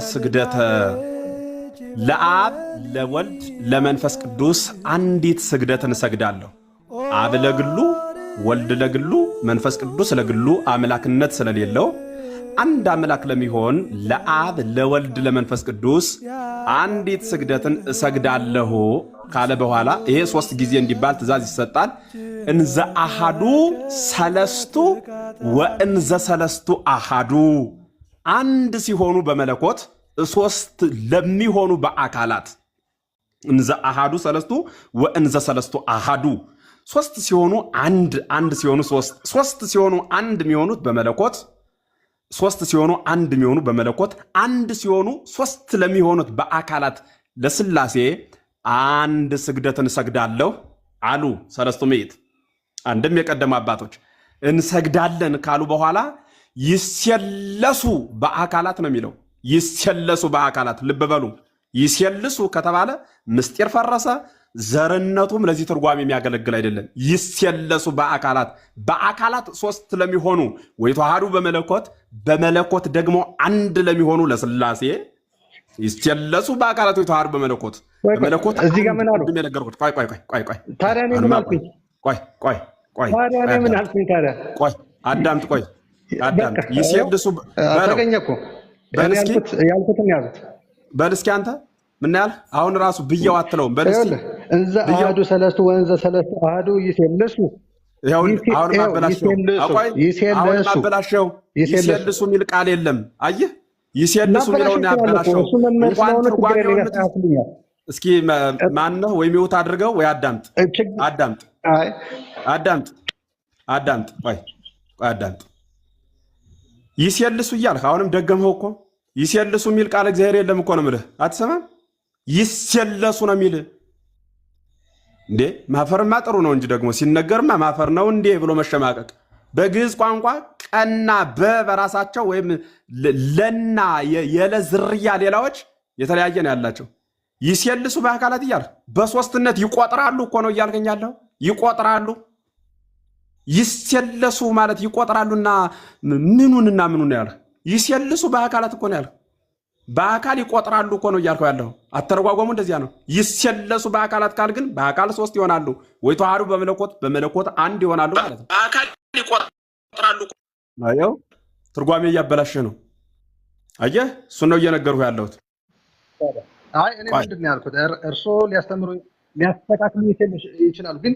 ስግደተ ለአብ ለወልድ ለመንፈስ ቅዱስ አንዲት ስግደትን እሰግዳለሁ። አብ ለግሉ ወልድ ለግሉ መንፈስ ቅዱስ ለግሉ አምላክነት ስለሌለው አንድ አምላክ ለሚሆን ለአብ ለወልድ ለመንፈስ ቅዱስ አንዲት ስግደትን እሰግዳለሁ ካለ በኋላ ይሄ ሶስት ጊዜ እንዲባል ትእዛዝ ይሰጣል። እንዘ አሃዱ ሰለስቱ ወእንዘ ሰለስቱ አሃዱ አንድ ሲሆኑ በመለኮት ሶስት ለሚሆኑ በአካላት እንዘ አሃዱ ሰለስቱ ወእንዘ ሰለስቱ አሃዱ ሶስት ሲሆኑ አንድ ሲሆኑ ሶስት ሲሆኑ አንድ የሚሆኑት በመለኮት ሶስት ሲሆኑ አንድ የሚሆኑ በመለኮት አንድ ሲሆኑ ሶስት ለሚሆኑት በአካላት ለስላሴ አንድ ስግደትን እሰግዳለሁ አሉ ሰለስቱ ምዕት። አንድም የቀደሙ አባቶች እንሰግዳለን ካሉ በኋላ ይሰለሱ በአካላት ነው የሚለው። ይሰለሱ በአካላት ልብ በሉ። ይሰልሱ ከተባለ ምስጢር ፈረሰ፣ ዘርነቱም ለዚህ ትርጓሜ የሚያገለግል አይደለም። ይሰለሱ በአካላት ሶስት ለሚሆኑ ወይተዋሃዱ በመለኮት ደግሞ አንድ ለሚሆኑ ለስላሴ ይሰለሱ በአካላት ወይተዋሃዱ በመለኮት እዚህ ጋር ምን አሉ? ታዲያ እኔ ምን አልኩኝ? ታዲያ ምን አልኩኝ? አዳምጥ ይሰልሱ ተገኘ እኮ ያልኩትን ያዙት። በል እስኪ አንተ ምን ያልህ አሁን ራሱ ብየው አትለውም። በል እስኪ እንዘ አሐዱ ሰለስቱ ወእንዘ ሰለስቱ አሐዱ ይሰልሱ። አሁን ማበላሸው ይሰልሱ የሚል ቃል የለም። አየህ ይሰልሱ የሚለውን ያበላሸው። እንኳን ትርጓሜውን እስኪ ማነው ወይ ሚውት አድርገው ወይ አዳምጥ ይሰልሱ እያልህ አሁንም ደገምኸው እኮ። ይሰልሱ የሚል ቃል እግዚአብሔር የለም እኮ ነው የምልህ። አትሰማም? ይሰለሱ ነው የሚል እንዴ። ማፈርማ ጥሩ ነው እንጂ ደግሞ ሲነገርማ ማፈር ነው እንዴ ብሎ መሸማቀቅ። በግዕዝ ቋንቋ ቀና በራሳቸው ወይም ለና የለ ዝርያ ሌላዎች የተለያየ ነው ያላቸው። ይሰልሱ በአካላት እያልህ በሶስትነት ይቆጥራሉ እኮ ነው እያልከኝ ያለው። ይቆጥራሉ ይሰለሱ ማለት ይቆጥራሉና ምኑንና ምኑን ያልህ? ይሰልሱ በአካላት እኮ ነው ያልህ። በአካል ይቆጥራሉ እኮ ነው እያልከው ያለው። አተረጓጓሙ እንደዚያ ነው። ይሰለሱ በአካላት ካል ግን በአካል ሶስት ይሆናሉ ወይ ተዋሃዱ በመለኮት አንድ ይሆናሉ ማለት ነው። በአካል ይቆጥራሉ። አየው ትርጓሜ እያበላሸ ነው። አየህ እሱን ነው እየነገርኩህ ያለሁት። አይ እኔ ምንድን ነው ያልኩት? እርሶ ሊያስተምሩኝ ሊያስተካክሉ ይችላሉ፣ ግን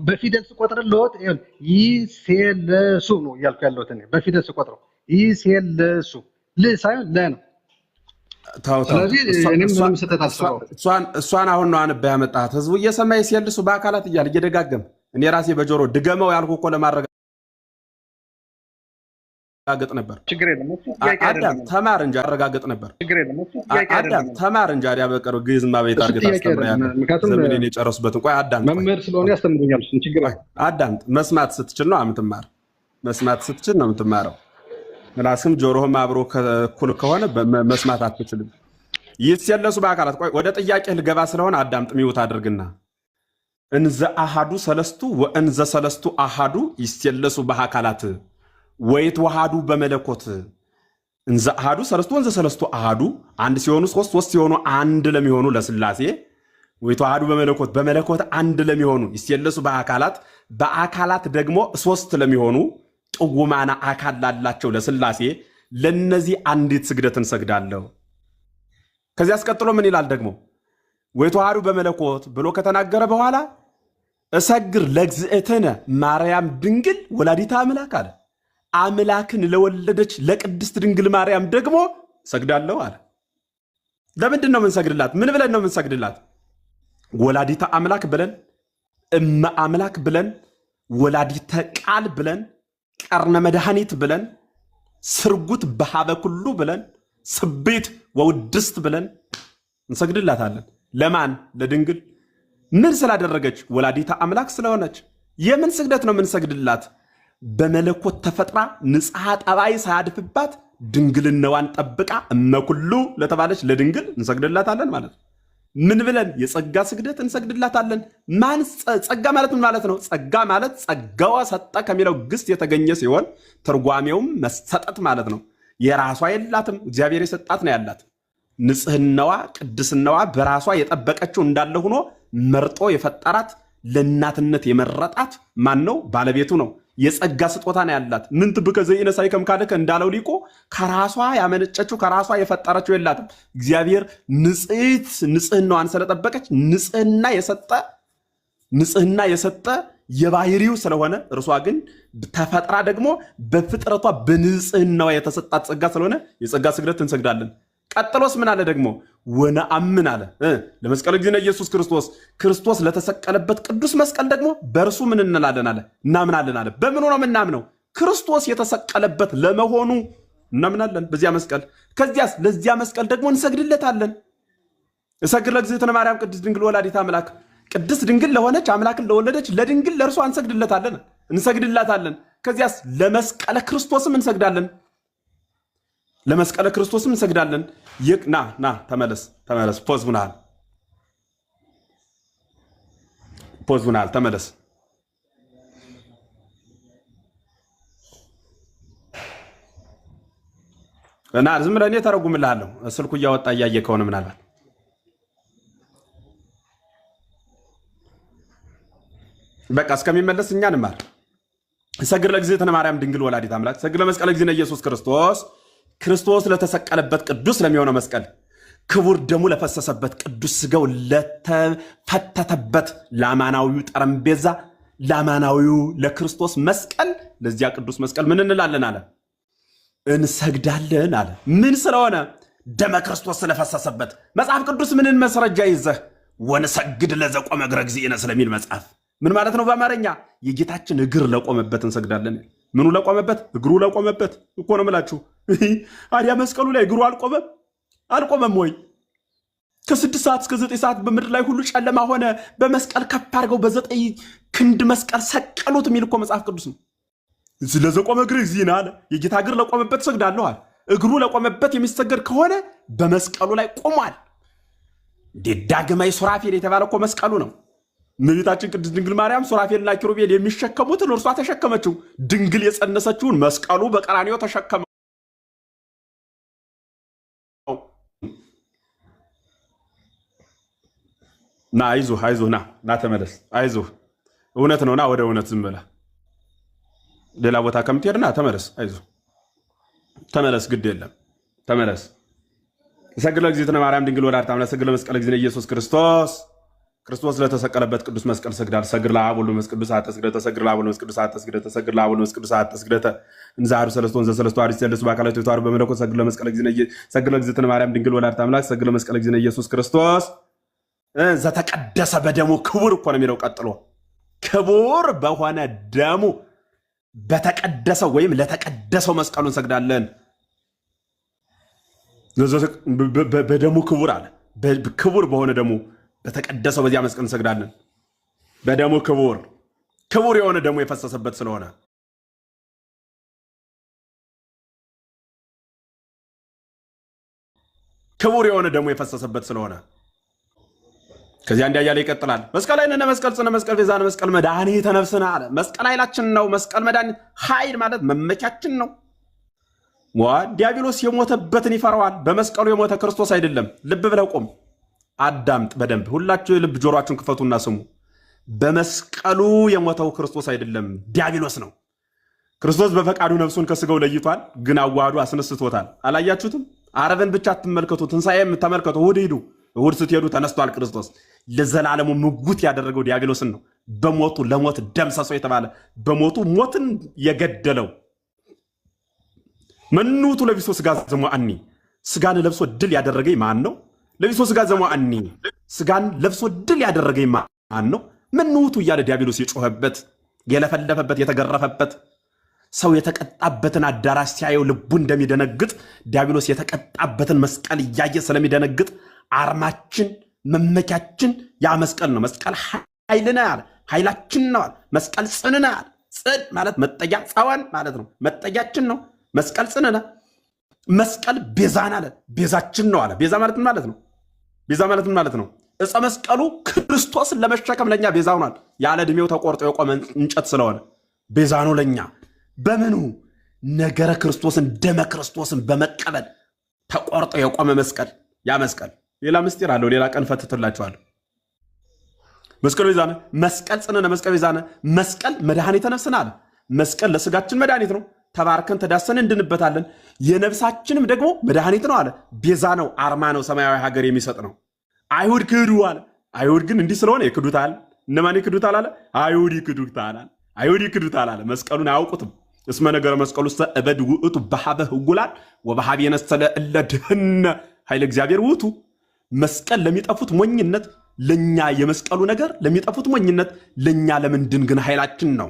በፊደል ስቆጥርልዎት ይሰለሱ ነው እያልኩ ያለሁት። እኔ በፊደል ስቆጥረው ይሰለሱ ሳይሆን ለ ነው። ስለዚህ እኔም ምንም ስህተት አልሰራሁም። እሷን አሁን ነው አንበህ ያመጣሃት። ህዝቡ እየሰማ ይሰልሱ በአካላት እያለ እየደጋገም እኔ ራሴ በጆሮ ድገመው ያልኩህ እኮ ለማረጋገጥ ነበር። ችግር የለም አዳም ተማር እንጂ አረጋግጥ ነበር። አዳም ተማር እንጂ አዲያ በቀር ግዕዝማ ቤት አድርገህ ታስተምራለህ። ዘመኔን የጨረሱበትን ቆይ አዳም መምህር ስለሆነ ያስተምሩኛል። ችግር አዳም መስማት ስትችል ነው የምትማር። መስማት ስትችል ነው የምትማረው። ምላስም ጆሮህም አብሮ እኩል ከሆነ መስማት አትችልም። ይሰለሱ በአካላት ቆይ ወደ ጥያቄ ልገባ ስለሆነ አዳምጥ ሚውት አድርግና እንዘ አሃዱ ሰለስቱ ወእንዘ ሰለስቱ አሃዱ ይሰለሱ በአካላት ወይተዋሃዱ በመለኮት እንዘ አሃዱ ሰለስቱ ወእንዘ ሰለስቱ አሃዱ አንድ ሲሆኑ ሶስት ሲሆኑ አንድ ለሚሆኑ ለስላሴ ወይተዋሃዱ በመለኮት አንድ ለሚሆኑ ይሰለሱ በአካላት ደግሞ ሶስት ለሚሆኑ ጥውማና አካል ላላቸው ለስላሴ ለነዚህ አንዲት ስግደትን ሰግዳለሁ። ከዚህ አስቀጥሎ ምን ይላል ደግሞ? ወይተዋሃዱ በመለኮት ብሎ ከተናገረ በኋላ እሰግር ለእግዝእትነ ማርያም ድንግል ወላዲተ አምላክ አለ። አምላክን ለወለደች ለቅድስት ድንግል ማርያም ደግሞ ሰግዳለሁ አለ። ለምንድን ነው የምንሰግድላት? ምን ብለን ነው የምንሰግድላት? ወላዲተ አምላክ ብለን፣ እመ አምላክ ብለን፣ ወላዲተ ቃል ብለን፣ ቀርነ መድኃኒት ብለን፣ ስርጉት በሃበ ኩሉ ብለን፣ ስቤት ወውድስት ብለን እንሰግድላታለን። ለማን? ለድንግል። ምን ስላደረገች? ወላዲተ አምላክ ስለሆነች። የምን ስግደት ነው የምንሰግድላት? በመለኮት ተፈጥራ ንጽሐ ጠባይ ሳያድፍባት ድንግልናዋን ጠብቃ እመኩሉ ለተባለች ለድንግል እንሰግድላታለን ማለት ነው። ምን ብለን? የጸጋ ስግደት እንሰግድላታለን። ማን ጸጋ ማለት ምን ማለት ነው? ጸጋ ማለት ጸጋዋ ሰጠ ከሚለው ግስ የተገኘ ሲሆን ትርጓሜውም መሰጠት ማለት ነው። የራሷ የላትም፣ እግዚአብሔር የሰጣት ነው ያላት። ንጽህናዋ ቅድስናዋ በራሷ የጠበቀችው እንዳለ ሆኖ መርጦ የፈጠራት ለእናትነት የመረጣት ማን ነው? ባለቤቱ ነው። የጸጋ ስጦታ ነው ያላት። ምን ትብከ ዘኢነሳይከም ካለከ እንዳለው ሊቆ ከራሷ ያመነጨችው ከራሷ የፈጠረችው የላትም። እግዚአብሔር ንጽህናዋን ስለጠበቀች ንጽህና የሰጠ የባህሪው ስለሆነ እርሷ ግን ተፈጥራ ደግሞ በፍጥረቷ በንጽህናዋ የተሰጣት ጸጋ ስለሆነ የጸጋ ስግደት እንሰግዳለን። ቀጥሎስ ምን አለ ደግሞ? ወነአምን አለ ለመስቀል ጊዜነ ኢየሱስ ክርስቶስ ለተሰቀለበት ቅዱስ መስቀል ደግሞ በእርሱ ምን እንላለን አለ? እናምናለን አለ። በምኑ ነው የምናምነው? ክርስቶስ የተሰቀለበት ለመሆኑ እናምናለን በዚያ መስቀል። ከዚያስ ለዚያ መስቀል ደግሞ እንሰግድለታለን። እሰግድ ለእግዝእትነ ማርያም ቅድስት ድንግል ወላዲተ አምላክ፣ ቅድስት ድንግል ለሆነች አምላክን ለወለደች ለድንግል ለእርሷ እንሰግድላታለን። ከዚያስ ለመስቀለ ክርስቶስም እንሰግዳለን። ለመስቀለ ክርስቶስም እንሰግዳለን። ና ተመለስ። ፖዝ ሁናል። ተመለስ። እና ዝም ብለህ እኔ ተረጉምልሃለሁ። ስልኩ እያወጣ እያየ ከሆነ ምናልባት በቃ እስከሚመለስ እኛ እንማር። ሰግድ ለእግዝእትነ ማርያም ድንግል ወላዲተ አምላክ፣ ሰግድ ለመስቀለ ጊዜነ ኢየሱስ ክርስቶስ ለተሰቀለበት ቅዱስ ለሚሆነው መስቀል፣ ክቡር ደሙ ለፈሰሰበት ቅዱስ ስጋው ለተፈተተበት ለአማናዊው ጠረጴዛ ለአማናዊው ለክርስቶስ መስቀል፣ ለዚያ ቅዱስ መስቀል ምን እንላለን አለ? እንሰግዳለን አለ። ምን ስለሆነ? ደመ ክርስቶስ ስለፈሰሰበት። መጽሐፍ ቅዱስ ምንን መስረጃ ይዘህ? ወንሰግድ ለዘቆመ እግረ እግዚእነ ስለሚል መጽሐፍ ምን ማለት ነው? በአማርኛ የጌታችን እግር ለቆመበት እንሰግዳለን። ምኑ ለቆመበት? እግሩ ለቆመበት እኮ ነው የምላችሁ። አዲያ መስቀሉ ላይ እግሩ አልቆመም ወይ? ከ6 ሰዓት እስከ 9 ሰዓት በምድር ላይ ሁሉ ጨለማ ሆነ፣ በመስቀል ከፍ አድርገው በ9 ክንድ መስቀል ሰቀሉት የሚል እኮ መጽሐፍ ቅዱስ ነው። ለዘቆመ እግር እግዚእነ አለ። የጌታ እግር ለቆመበት ሰግዳለሁ አለ። እግሩ ለቆመበት የሚሰገድ ከሆነ በመስቀሉ ላይ ቆሟል። ዳግማይ ሱራፌል የተባለ እኮ መስቀሉ ነው። እመቤታችን ቅድስት ድንግል ማርያም ሱራፌልና ኪሩቤል የሚሸከሙትን እርሷ ተሸከመችው። ድንግል የጸነሰችውን መስቀሉ በቀራንዮ ተሸከመው። ና አይዞህ ና ተመለስ። አይዞህ እውነት ነው። ና ወደ እውነት ዝም ብለህ ሌላ ቦታ ከምትሄድ ና ተመለስ። አይዞህ ተመለስ፣ ግድ የለም ተመለስ። ሰግድ ለእግዝእትነ ማርያም ድንግል ወላዲተ አምላክ፣ ሰግድ ለመስቀለ ጊዜነ ኢየሱስ ክርስቶስ ለተሰቀለበት ቅዱስ መስቀል ሰግዳል። ሰግድ ለአብ ወወልድ ወመንፈስ ቅዱስ አሐተ ስግደተ፣ ሰግድ ለአብ ወወልድ ወመንፈስ ቅዱስ አሐተ ስግደተ፣ ሰግድ ለአብ ወወልድ ወመንፈስ ቅዱስ አሐተ ስግደተ። እንዘ አሐዱ ሰለስቱ ወንዘ ሰለስቱ አሐዱ ይሠለሱ በአካላቱ የተዋሃዱ በመለኮት። ሰግድ ለእግዝእትነ ማርያም ድንግል ወላዲተ አምላክ፣ ሰግድ ለመስቀለ ጊዜነ ኢየሱስ ክርስቶስ ዘተቀደሰ በደሙ። ክቡር እኮ ነው የሚለው ቀጥሎ። ክቡር በሆነ ደሙ በተቀደሰው ወይም ለተቀደሰው መስቀሉ እንሰግዳለን። በደሙ ክቡር አለ። ክቡር በሆነ ደሙ በተቀደሰው በዚያ መስቀል እንሰግዳለን። በደሙ ክቡር የሆነ ደሙ የፈሰሰበት ስለሆነ ክቡር የሆነ ደሙ የፈሰሰበት ስለሆነ ከዚያ እንዲያያለ ይቀጥላል። መስቀል ኃይልነ መስቀል ጽነ መስቀል ቤዛነ መስቀል መድኃኒተ ነፍስነ አለ። መስቀል ኃይላችን ነው። መስቀል መድኃኒት ኃይል ማለት መመኪያችን ነው። ዲያብሎስ የሞተበትን ይፈራዋል። በመስቀሉ የሞተ ክርስቶስ አይደለም። ልብ ብለው ቁም፣ አዳምጥ በደንብ ሁላችሁ የልብ ጆሮአችሁን ክፈቱና ስሙ። በመስቀሉ የሞተው ክርስቶስ አይደለም፣ ዲያብሎስ ነው። ክርስቶስ በፈቃዱ ነፍሱን ከስጋው ለይቷል፣ ግን አዋህዶ አስነስቶታል። አላያችሁትም? አረብን ብቻ አትመልከቱ፣ ትንሣኤም ተመልከቱ። እሑድ ስትሄዱ ተነስቷል ክርስቶስ። ለዘላለሙ ምጉት ያደረገው ዲያብሎስን ነው። በሞቱ ለሞት ደምሰሶ የተባለ በሞቱ ሞትን የገደለው መኑቱ ለቢሶ ስጋ ዘሞአኒ፣ ስጋን ለብሶ ድል ያደረገኝ ማን ነው? ለቢሶ ስጋ ዘሞአኒ፣ ስጋን ለብሶ ድል ያደረገኝ ማን ነው? መኑቱ እያለ ዲያብሎስ የጮኸበት የለፈለፈበት የተገረፈበት ሰው የተቀጣበትን አዳራሽ ሲያየው ልቡ እንደሚደነግጥ ዲያብሎስ የተቀጣበትን መስቀል እያየ ስለሚደነግጥ አርማችን መመኪያችን ያ መስቀል ነው። መስቀል ኃይልነ አለ፣ ኃይላችን ነው አለ። መስቀል ጽንነ አለ። ጽን ማለት መጠጊያ፣ ጸዋን ማለት ነው። መጠጊያችን ነው መስቀል ጽንነ። መስቀል ቤዛን አለ፣ ቤዛችን ነው አለ። ቤዛ ማለት ምን ማለት ነው? ቤዛ ማለት ምን ማለት ነው? ዕፀ መስቀሉ ክርስቶስን ለመሸከም ለኛ ቤዛ ሆኗል። ያለ ዕድሜው ተቆርጦ የቆመ እንጨት ስለሆነ ቤዛ ነው ለኛ። በምኑ ነገረ ክርስቶስን ደመ ክርስቶስን በመቀበል ተቆርጦ የቆመ መስቀል ያ መስቀል ሌላ ምስጢር አለው። ሌላ ቀን ፈትትላችኋለሁ። መስቀል ቤዛነ መስቀል ጽነነ መስቀል ቤዛነ መስቀል መድኃኒተ ነፍስና አለ። መስቀል ለስጋችን መድኃኒት ነው። ተባርከን ተዳሰን እንድንበታለን። የነፍሳችንም ደግሞ መድኃኒት ነው አለ። ቤዛ ነው፣ አርማ ነው፣ ሰማያዊ ሀገር የሚሰጥ ነው። አይሁድ ክዱ አለ። አይሁድ ግን እንዲህ ስለሆነ ይክዱታል። እነማን ይክዱታል አለ? አይሁድ ይክዱታል አለ። አይሁድ ይክዱታል አለ። መስቀሉን አያውቁትም። እስመ ነገረ መስቀሉ እበድ ውእቱ በሀበ ህጉላን ወበሀብ የነሰለ እለ ድህነ ኃይለ እግዚአብሔር ውእቱ። መስቀል ለሚጠፉት ሞኝነት፣ ለኛ የመስቀሉ ነገር ለሚጠፉት ሞኝነት፣ ለኛ ለምንድን ግን ኃይላችን ነው።